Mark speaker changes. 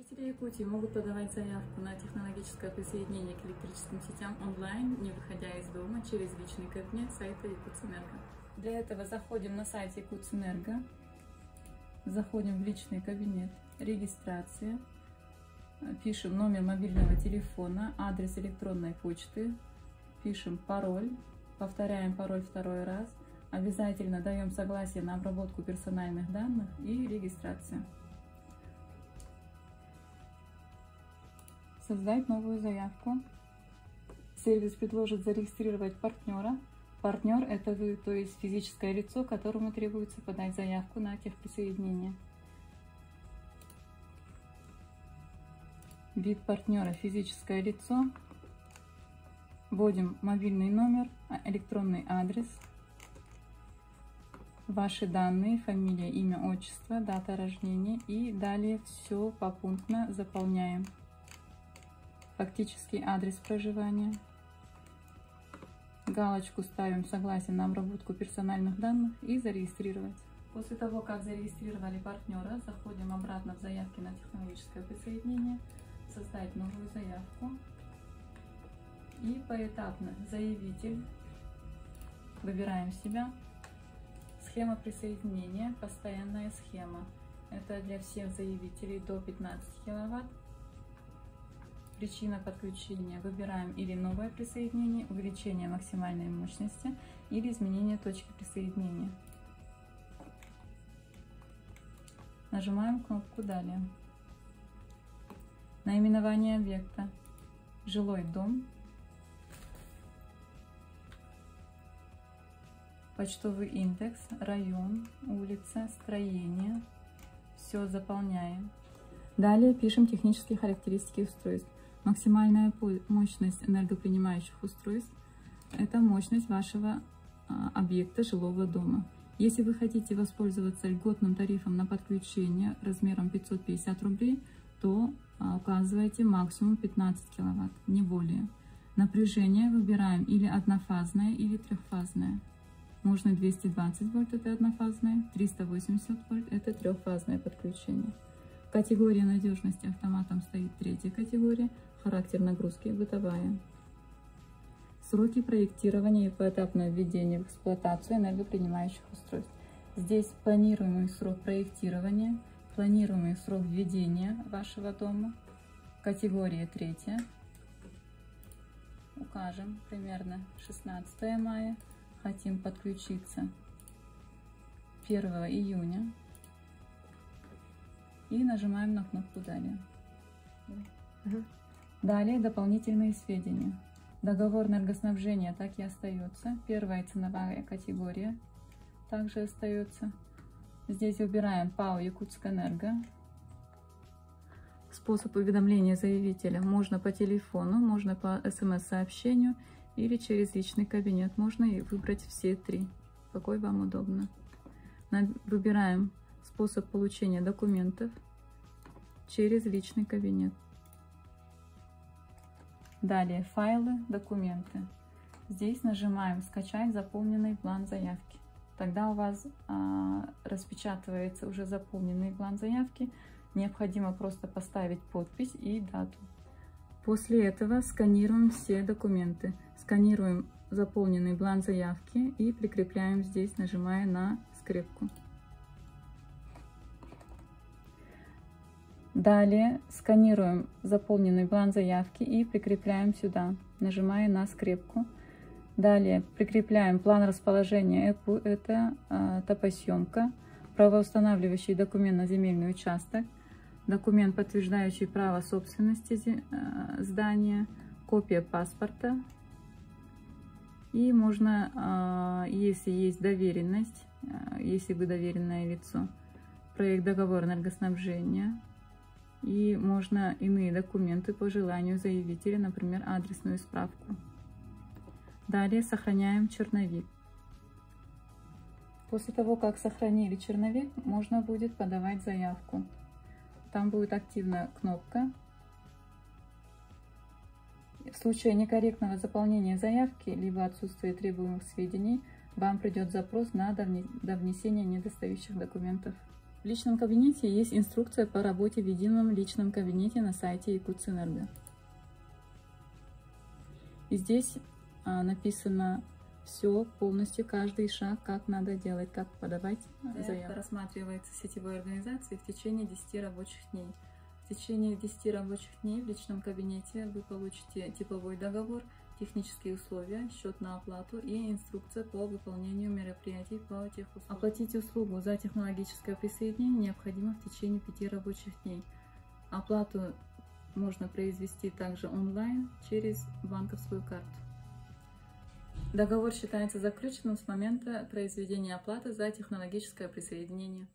Speaker 1: Жители Якутии могут подавать заявку на технологическое присоединение к электрическим сетям онлайн, не выходя из дома, через личный кабинет сайта Якутэнерго. Для этого заходим на сайт Якутэнерго, заходим в личный кабинет, регистрация, пишем номер мобильного телефона, адрес электронной почты, пишем пароль, повторяем пароль второй раз, обязательно даем согласие на обработку персональных данных и регистрация. Создать новую заявку. Сервис предложит зарегистрировать партнера. Партнер – это вы, то есть физическое лицо, которому требуется подать заявку на техприсоединение. Вид партнера – физическое лицо. Вводим мобильный номер, электронный адрес, ваши данные, фамилия, имя, отчество, дата рождения и далее все попунктно заполняем. Фактический адрес проживания. Галочку ставим «Согласен на обработку персональных данных» и «Зарегистрировать». После того, как зарегистрировали партнера, заходим обратно в заявки на технологическое присоединение, создать новую заявку и поэтапно заявитель, выбираем себя, схема присоединения, постоянная схема. Это для всех заявителей до 15 киловатт. Причина подключения. Выбираем или новое присоединение, увеличение максимальной мощности или изменение точки присоединения. Нажимаем кнопку «Далее». Наименование объекта. Жилой дом. Почтовый индекс, район, улица, строение. Все заполняем. Далее пишем технические характеристики устройств. Максимальная мощность энергопринимающих устройств – это мощность вашего объекта жилого дома. Если вы хотите воспользоваться льготным тарифом на подключение размером 550 рублей, то указывайте максимум 15 киловатт, не более. Напряжение выбираем или однофазное, или трехфазное. Можно 220 вольт – это однофазное, 380 вольт – это трехфазное подключение. Категория надежности автоматом стоит 3-я категория, характер нагрузки бытовая. Сроки проектирования и поэтапное введение в эксплуатацию энергопринимающих устройств. Здесь планируемый срок проектирования, планируемый срок введения вашего дома. Категория 3-я. Укажем примерно 16 мая. Хотим подключиться 1 июня. И нажимаем на кнопку «Далее». Далее дополнительные сведения. Договор энергоснабжения так и остается. 1-я ценовая категория также остается. Здесь выбираем ПАО «Якутскэнерго». Способ уведомления заявителя можно по телефону, можно по СМС-сообщению или через личный кабинет. Можно и выбрать все 3, какой вам удобно. Выбираем способ получения документов через личный кабинет. Далее файлы, документы. Здесь нажимаем «Скачать заполненный план заявки». Тогда у вас распечатывается уже заполненный план заявки. Необходимо просто поставить подпись и дату. После этого сканируем все документы. Сканируем заполненный план заявки и прикрепляем здесь, нажимая на скрепку. Далее сканируем заполненный план заявки и прикрепляем сюда, нажимая на скрепку. Далее прикрепляем план расположения ЭПУ, это топосъемка, правоустанавливающий документ на земельный участок, документ, подтверждающий право собственности здания, копия паспорта. И можно, если есть доверенность, если вы доверенное лицо, проект договора энергоснабжения. И можно иные документы по желанию заявителя, например, адресную справку. Далее сохраняем черновик. После того, как сохранили черновик, можно будет подавать заявку. Там будет активная кнопка. В случае некорректного заполнения заявки, либо отсутствия требуемых сведений, вам придет запрос на внесение недостающих документов В личном кабинете есть инструкция по работе в едином личном кабинете на сайте Якутсэнерго. И здесь написано все полностью, каждый шаг, как надо делать, как подавать заявку. Рассматривается сетевой организацией в течение 10 рабочих дней. В течение 10 рабочих дней в личном кабинете вы получите типовой договор, технические условия, счет на оплату и инструкция по выполнению мероприятий по техуслугам. Оплатить услугу за технологическое присоединение необходимо в течение 5 рабочих дней. Оплату можно произвести также онлайн через банковскую карту. Договор считается заключенным с момента произведения оплаты за технологическое присоединение.